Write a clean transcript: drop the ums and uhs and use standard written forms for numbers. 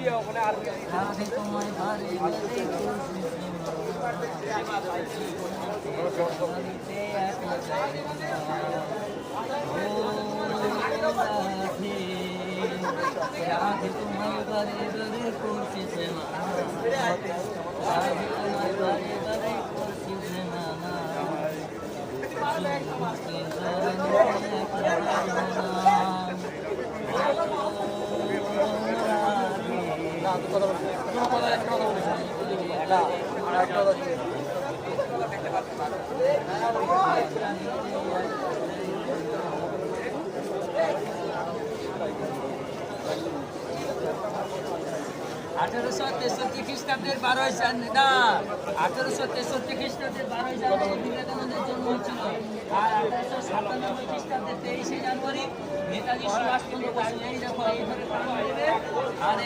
রাধে তোমায় বারে বারে রাধে তোমায় বারে বারে করছি প্রেমা রাধে তোমায় বারে বারে করছি প্রেমা আঠারোশো তেষট্টি খ্রিস্টাব্দের 12ই জানুয়ারি বিবেকানন্দের জন্ম হয়েছিল। আর 1897 খ্রিস্টাব্দের 23শে জানুয়ারি নেতাজি সুভাষচন্দ্র বসু এই দেখো এইভাবে আর